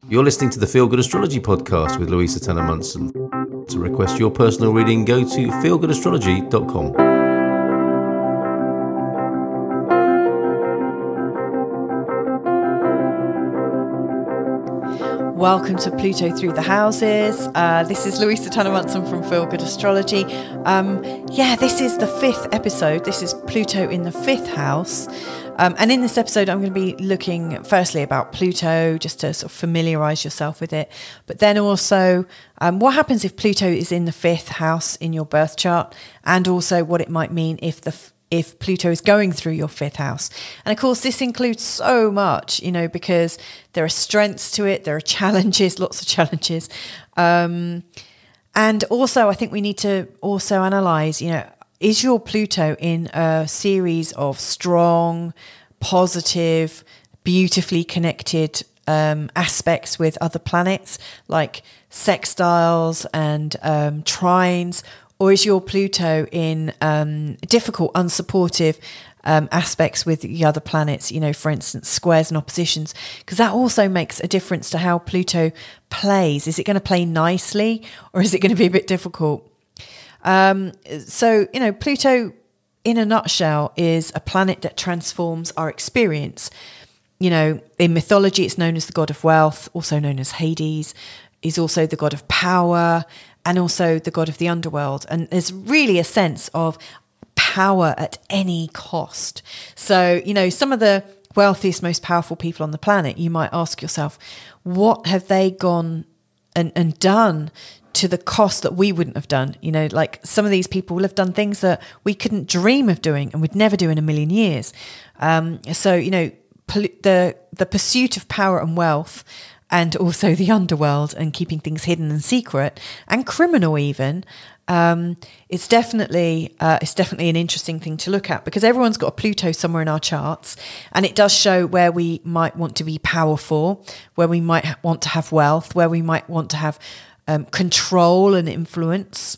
You're listening to the Feel Good Astrology podcast with Louisa Tannermunson. To request your personal reading, go to feelgoodastrology.com. Welcome to Pluto Through the Houses. This is Louisa Tannermunson from Feel Good Astrology. This is the 5th episode. This is Pluto in the 5th house. And in this episode, I'm going to be looking firstly about Pluto, just to sort of familiarise yourself with it. But then also, what happens if Pluto is in the 5th house in your birth chart, and also what it might mean if Pluto is going through your 5th house. And of course, this includes so much, because there are strengths to it, there are challenges, lots of challenges. And also, I think we need to also analyse, is your Pluto in a series of strong, positive, beautifully connected aspects with other planets, like sextiles and trines? Or is your Pluto in difficult, unsupportive aspects with the other planets, for instance, squares and oppositions? Because that also makes a difference to how Pluto plays. Is it going to play nicely, or is it going to be a bit difficult? Pluto, in a nutshell, is a planet that transforms our experience. In mythology, it's known as the god of wealth, also known as Hades. He's also the god of power, and also the god of the underworld. And there's really a sense of power at any cost. So, some of the wealthiest, most powerful people on the planet, you might ask yourself, what have they gone and done to the cost that we wouldn't have done? Like some of these people will have done things that we couldn't dream of doing and would never do in a million years. The pursuit of power and wealth, and also the underworld and keeping things hidden and secret and criminal even, it's definitely an interesting thing to look at, because everyone's got a Pluto somewhere in our charts, and it does show where we might want to be powerful, where we might want to have wealth, where we might want to have control and influence.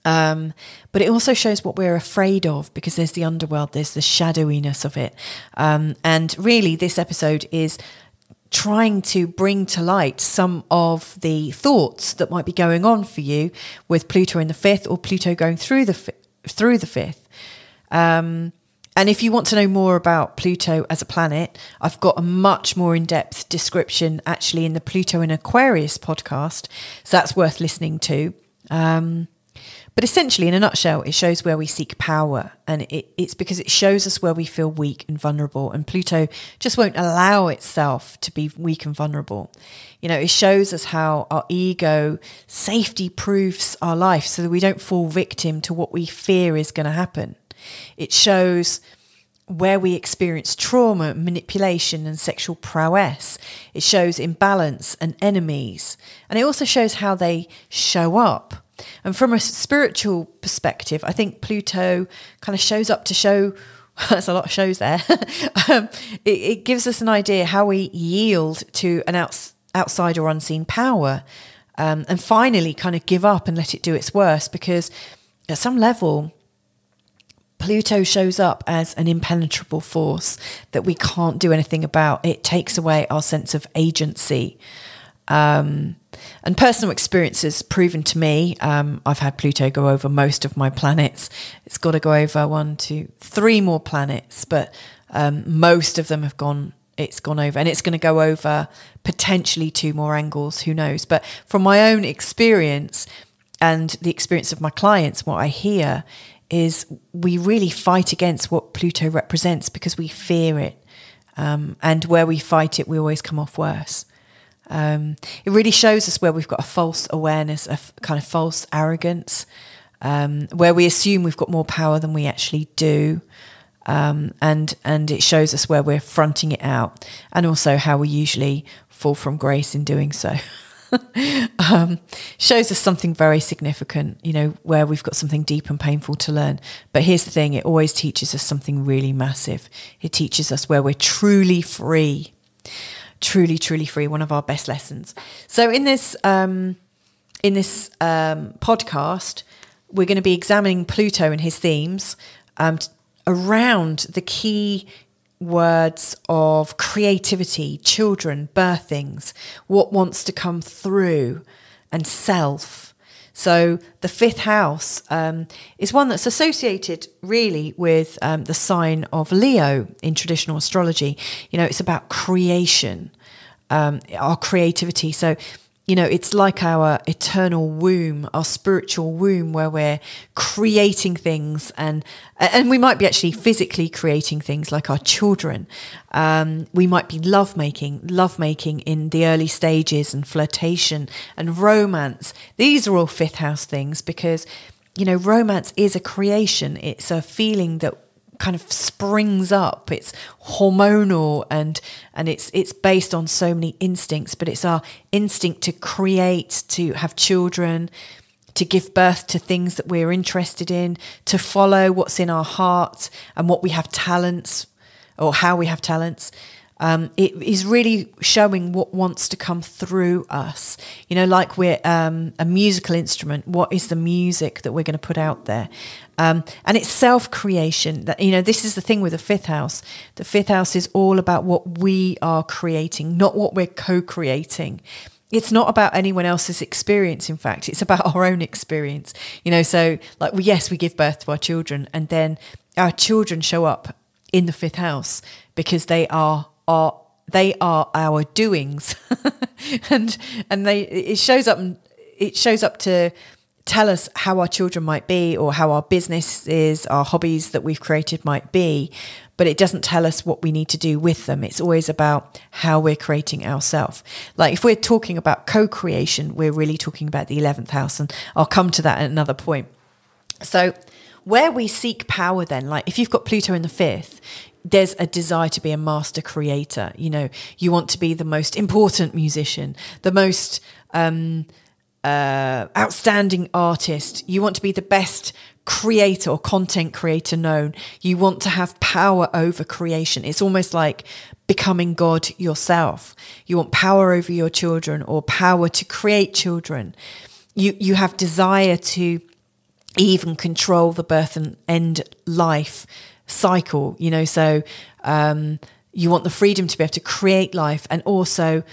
But it also shows what we're afraid of, because there's the underworld, there's the shadowiness of it. And really this episode is trying to bring to light some of the thoughts that might be going on for you with Pluto in the 5th, or Pluto going through the 5th. And if you want to know more about Pluto as a planet, I've got a much more in-depth description actually in the Pluto in Aquarius podcast, so that's worth listening to. But essentially, in a nutshell, it shows where we seek power, and it's because it shows us where we feel weak and vulnerable, and Pluto just won't allow itself to be weak and vulnerable. It shows us how our ego safety-proofs our life so that we don't fall victim to what we fear is going to happen. It shows where we experience trauma, manipulation and sexual prowess. It shows imbalance and enemies, and it also shows how they show up. And from a spiritual perspective, I think Pluto kind of shows up to show, there's a lot of shows there, it gives us an idea how we yield to an outside or unseen power, and finally kind of give up and let it do its worst, because at some level, Pluto shows up as an impenetrable force that we can't do anything about. It takes away our sense of agency. And personal experience has proven to me, I've had Pluto go over most of my planets. It's got to go over 1, 2, 3 more planets, but most of them it's gone over, and it's going to go over potentially 2 more angles, who knows. But from my own experience and the experience of my clients, what I hear is we really fight against what Pluto represents because we fear it. And where we fight it, we always come off worse. It really shows us where we've got a false awareness, a kind of false arrogance, where we assume we've got more power than we actually do. And it shows us where we're fronting it out, and also how we usually fall from grace in doing so. Shows us something very significant, where we've got something deep and painful to learn. But here's the thing, it always teaches us something really massive. It teaches us where we're truly free. Truly, truly free, one of our best lessons. So in this podcast, we're going to be examining Pluto and his themes around the key words of creativity, children, birthings, what wants to come through, and self. So the fifth house is one that's associated really with the sign of Leo in traditional astrology. You know, it's about creation, our creativity. So, you know, it's like our eternal womb, our spiritual womb, where we're creating things, and we might be actually physically creating things like our children. We might be lovemaking in the early stages, and flirtation and romance. These are all fifth house things because, you know, romance is a creation. It's a feeling that kind of springs up. It's hormonal and it's based on so many instincts, but it's our instinct to create, to have children, to give birth to things that we're interested in, to follow what's in our heart and what we have talents, or how we have talents. It is really showing what wants to come through us. You know, like we're a musical instrument. What is the music that we're going to put out there? And it's self-creation. That, you know, this is the thing with the fifth house. The fifth house is all about what we are creating, not what we're co-creating. It's not about anyone else's experience. In fact, it's about our own experience. You know, so like, yes, we give birth to our children, and then our children show up in the fifth house because they are our doings. and it shows up to tell us how our children might be, or how our business is, our hobbies that we've created might be, but it doesn't tell us what we need to do with them. It's always about how we're creating ourselves. Like if we're talking about co-creation, we're really talking about the 11th house, and I'll come to that at another point. So where we seek power then, like if you've got Pluto in the fifth, there's a desire to be a master creator. You know, you want to be the most important musician, the most outstanding artist. You want to be the best creator or content creator known. You want to have power over creation. It's almost like becoming God yourself. You want power over your children, or power to create children. You have desire to even control the birth and end life cycle, you know, so you want the freedom to be able to create life, and also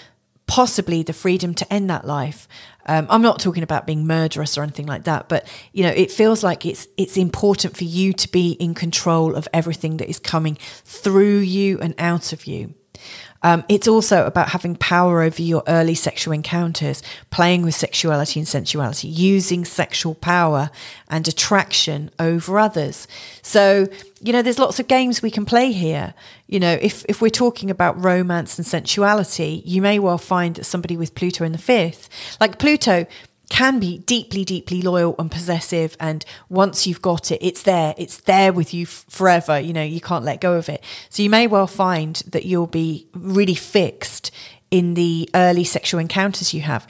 possibly the freedom to end that life. I'm not talking about being murderous or anything like that, but you know, it feels like it's important for you to be in control of everything that is coming through you and out of you. It's also about having power over your early sexual encounters, playing with sexuality and sensuality, using sexual power and attraction over others. So, you know, there's lots of games we can play here. You know, if we're talking about romance and sensuality, you may well find that somebody with Pluto in the fifth, like Pluto, can be deeply, deeply loyal and possessive. And once you've got it, it's there with you forever. You know, you can't let go of it. So you may well find that you'll be really fixed in the early sexual encounters you have.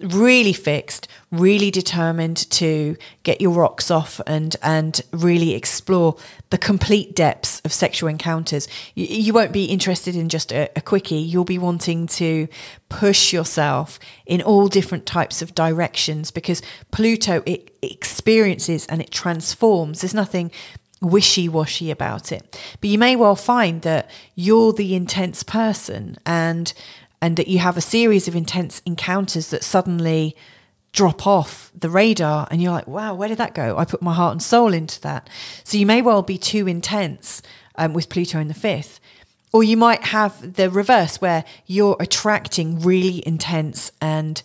Really fixed, really determined to get your rocks off and really explore the complete depths of sexual encounters. You won't be interested in just a quickie. You'll be wanting to push yourself in all different types of directions, because Pluto, it experiences and it transforms. There's nothing wishy-washy about it. But you may well find that you're the intense person, and that you have a series of intense encounters that suddenly drop off the radar, and you're like, wow, where did that go? I put my heart and soul into that. So you may well be too intense with Pluto in the fifth. Or you might have the reverse, where you're attracting really intense and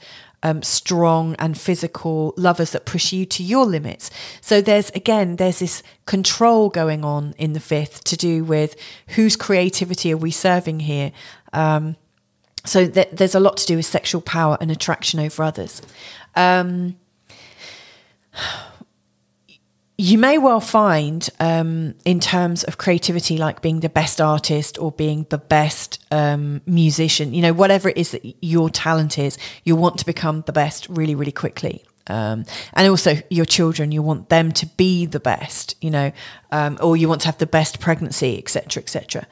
strong and physical lovers that push you to your limits. So there's this control going on in the fifth to do with whose creativity are we serving here. So there's a lot to do with sexual power and attraction over others. You may well find, in terms of creativity, like being the best artist or being the best musician, you know, whatever it is that your talent is, you want to become the best really, really quickly. And also your children, you want them to be the best, you know, or you want to have the best pregnancy, etc., etc.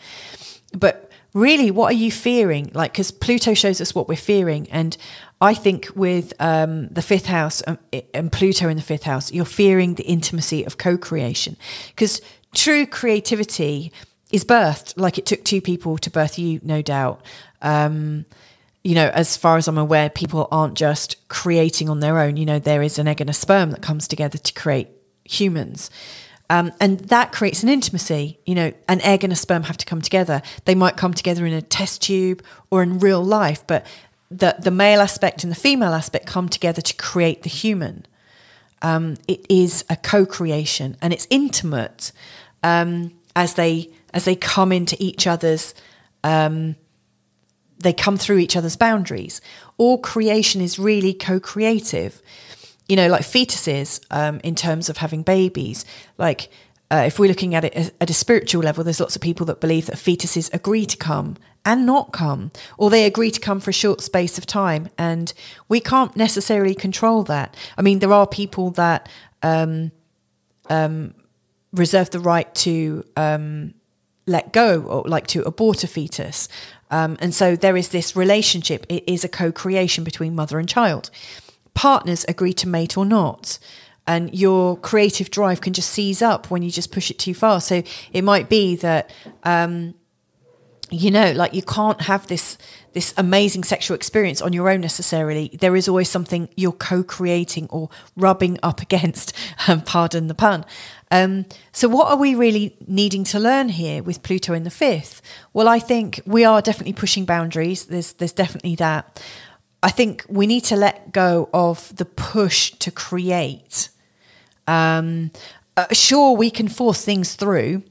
But really, what are you fearing? Like, because Pluto shows us what we're fearing. And I think with the fifth house and Pluto in the fifth house, you're fearing the intimacy of co-creation. Because true creativity is birthed. Like it took two people to birth you, no doubt. You know, as far as I'm aware, people aren't just creating on their own. You know, there is an egg and a sperm that comes together to create humans. And that creates an intimacy. You know, an egg and a sperm have to come together. They might come together in a test tube or in real life, but the male aspect and the female aspect come together to create the human. It is a co-creation, and it's intimate as they come into each other's. They come through each other's boundaries. All creation is really co-creative. You know, like fetuses, in terms of having babies. Like, if we're looking at it at a spiritual level, there's lots of people that believe that fetuses agree to come and not come, or they agree to come for a short space of time, and we can't necessarily control that. I mean, there are people that reserve the right to let go, or like to abort a fetus. And so there is this relationship. It is a co-creation between mother and child. Partners agree to mate or not. And your creative drive can just seize up when you just push it too far. So it might be that, you know, like you can't have this amazing sexual experience on your own necessarily. There is always something you're co-creating or rubbing up against, pardon the pun. So what are we really needing to learn here with Pluto in the fifth? Well, I think we are definitely pushing boundaries. There's definitely that. I think we need to let go of the push to create. Sure, we can force things through.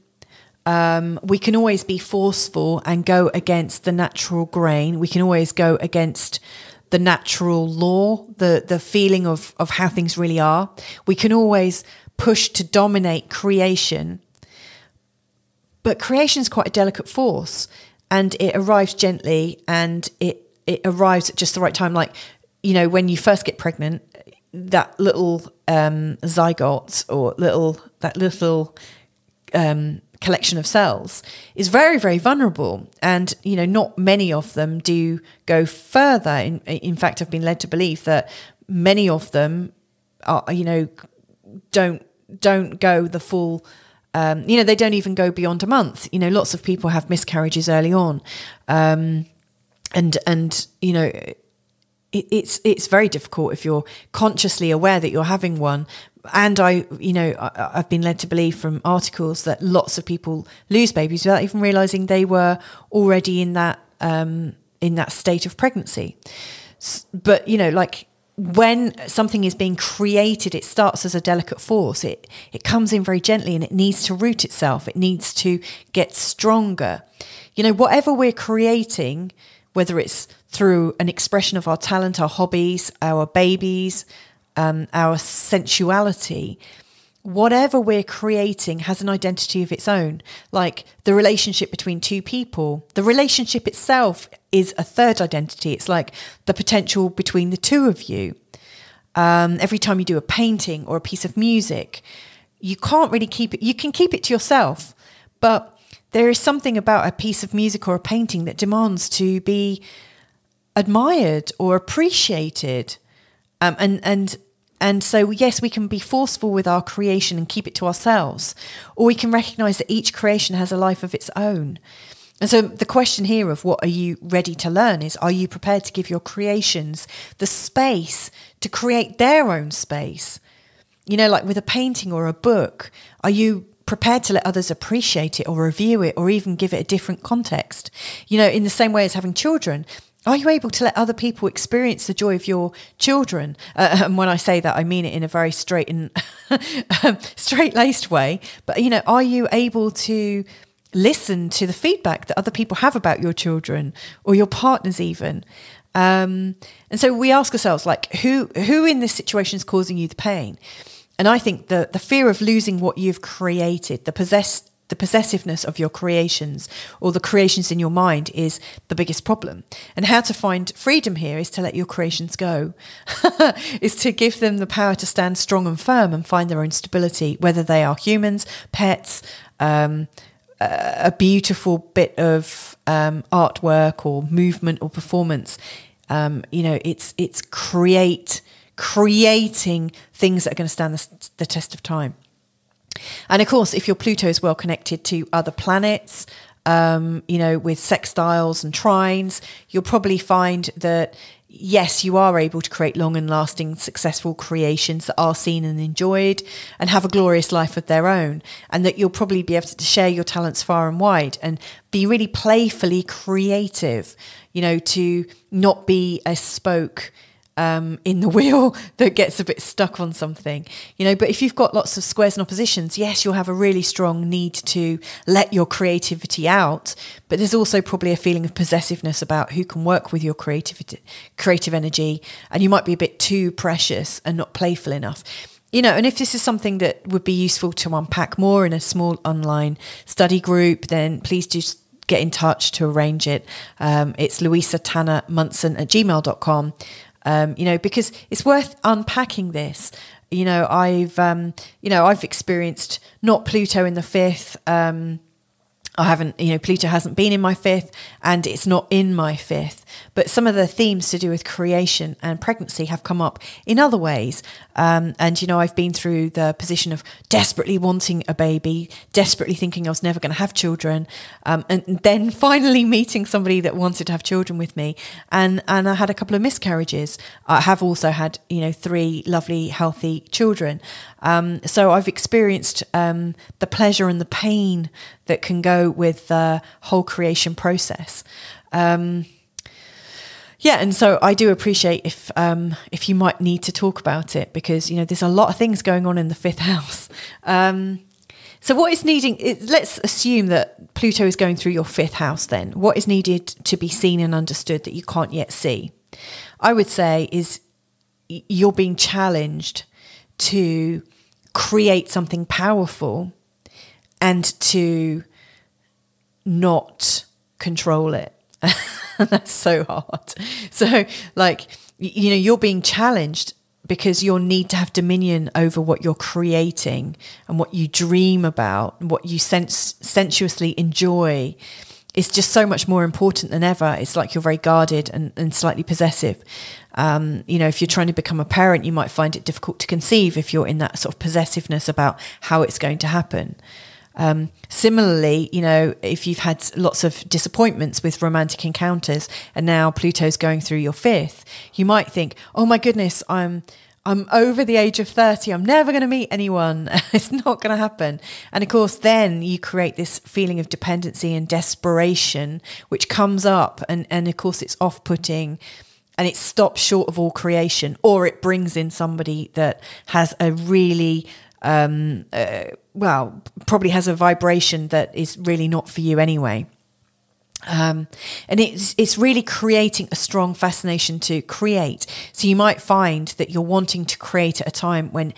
We can always be forceful and go against the natural grain. We can always go against the natural law, the feeling of how things really are. We can always push to dominate creation. But creation is quite a delicate force, and it arrives gently, and it arrives at just the right time. Like, you know, when you first get pregnant, that little zygote or that little collection of cells is very, very vulnerable. And, you know, not many of them do go further. In fact, I've been led to believe that many of them are, you know, don't go the full, you know, they don't even go beyond a month. You know, lots of people have miscarriages early on. And you know, it's very difficult if you're consciously aware that you're having one. And I've been led to believe from articles that lots of people lose babies without even realizing they were already in that state of pregnancy. But, you know, like when something is being created, it starts as a delicate force. It comes in very gently, and it needs to root itself. It needs to get stronger. You know, whatever we're creating, whether it's through an expression of our talent, our hobbies, our babies, our sensuality, whatever we're creating has an identity of its own. Like the relationship between two people, the relationship itself is a third identity. It's like the potential between the two of you. Every time you do a painting or a piece of music, you can't really keep it. You can keep it to yourself, but there is something about a piece of music or a painting that demands to be admired or appreciated. And so, yes, we can be forceful with our creation and keep it to ourselves, or we can recognize that each creation has a life of its own. And so the question here of what are you ready to learn is, are you prepared to give your creations the space to create their own space? You know, like with a painting or a book, are you prepared to let others appreciate it or review it or even give it a different context? You know, in the same way as having children, are you able to let other people experience the joy of your children? And when I say that, I mean it in a very straight and straight-laced way. But, you know, are you able to listen to the feedback that other people have about your children or your partners even? And so we ask ourselves, like, who in this situation is causing you the pain? And I think the fear of losing what you've created, the possessiveness of your creations or the creations in your mind is the biggest problem. And how to find freedom here is to let your creations go, is to give them the power to stand strong and firm and find their own stability, whether they are humans, pets, a beautiful bit of artwork or movement or performance. You know, it's creating things that are going to stand the test of time. And of course, if your Pluto is well connected to other planets, with sextiles and trines, you'll probably find that, yes, you are able to create long and lasting, successful creations that are seen and enjoyed and have a glorious life of their own. And that you'll probably be able to share your talents far and wide and be really playfully creative, to not be a spoke in the wheel that gets a bit stuck on something, but if you've got lots of squares and oppositions, yes, you'll have a really strong need to let your creativity out, but there's also probably a feeling of possessiveness about who can work with your creative energy, and you might be a bit too precious and not playful enough. And if this is something that would be useful to unpack more in a small online study group, then please just get in touch to arrange it. It's louisatannermunson@gmail.com. Because it's worth unpacking this. I've experienced not Pluto in the fifth. I haven't, Pluto hasn't been in my fifth, and it's not in my fifth. But some of the themes to do with creation and pregnancy have come up in other ways. I've been through the position of desperately wanting a baby, desperately thinking I was never going to have children, and then finally meeting somebody that wanted to have children with me. And I had a couple of miscarriages. I have also had, 3 lovely, healthy children. So I've experienced the pleasure and the pain that can go with the whole creation process. And so I do appreciate if you might need to talk about it, because there's a lot of things going on in the 5th house. So what is needing? Let's assume that Pluto is going through your 5th house. Then what is needed to be seen and understood that you can't yet see? I would say is you're being challenged to create something powerful and to not control it. That's so hard. So you're being challenged because you'll need to have dominion over what you're creating and what you dream about and what you sensuously enjoy is just so much more important than ever. It's like you're very guarded and slightly possessive. If you're trying to become a parent, you might find it difficult to conceive if you're in that sort of possessiveness about how it's going to happen. Similarly, if you've had lots of disappointments with romantic encounters and now Pluto's going through your 5th, you might think, oh my goodness, I'm over the age of 30. I'm never going to meet anyone. It's not going to happen. And of course, then you create this feeling of dependency and desperation, which comes up. And of course, it's off-putting and it stops short of all creation, or it brings in somebody that has a really, probably has a vibration that is really not for you anyway. And it's really creating a strong fascination to create. So you might find that you're wanting to create at a time when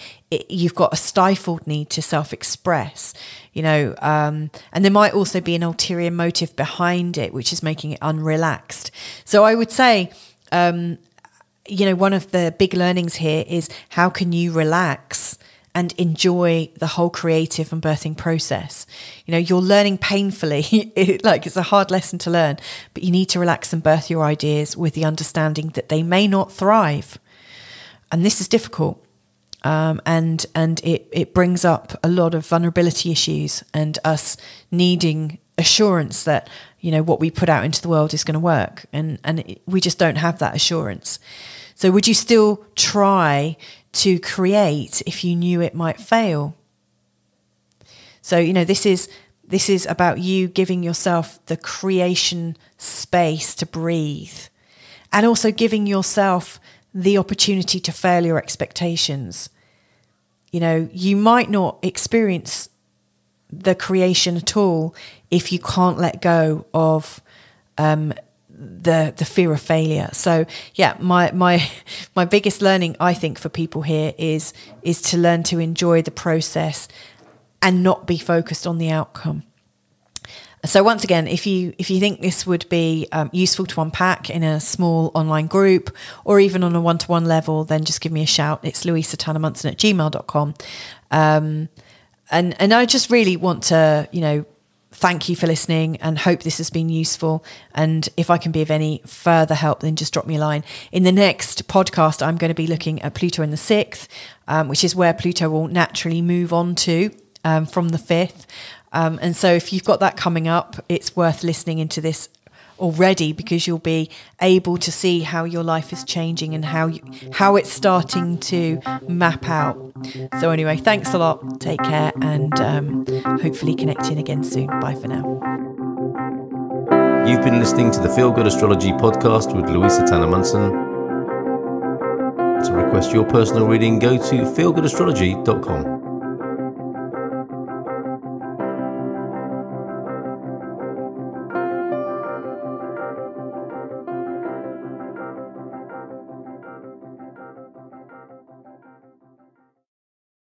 you've got a stifled need to self-express, and there might also be an ulterior motive behind it, which is making it unrelaxed. So I would say, one of the big learnings here is how can you relax and enjoy the whole creative and birthing process. You're learning painfully, it's a hard lesson to learn, but you need to relax and birth your ideas with the understanding that they may not thrive. And this is difficult. And it brings up a lot of vulnerability issues and us needing assurance that, what we put out into the world is going to work. And we just don't have that assurance. So would you still try to create if you knew it might fail? So, this is about you giving yourself the creation space to breathe, and also giving yourself the opportunity to fail your expectations. You might not experience the creation at all if you can't let go of the fear of failure. So my biggest learning, I think, for people here is to learn to enjoy the process and not be focused on the outcome. So once again, if you think this would be useful to unpack in a small online group or even on a one-to-one level, then just give me a shout. It's louisatannermunson@gmail.com. And I just really want to, thank you for listening and hope this has been useful. And if I can be of any further help, then just drop me a line. In the next podcast, I'm going to be looking at Pluto in the 6th, which is where Pluto will naturally move on to. from the 5th. And so if you've got that coming up, it's worth listening into this already, because you'll be able to see how your life is changing and how it's starting to map out. So anyway, thanks a lot. Take care, and hopefully connecting again soon. Bye for now. You've been listening to the Feel Good Astrology podcast with Louisa Tanner-Munson. To request your personal reading, go to feelgoodastrology.com.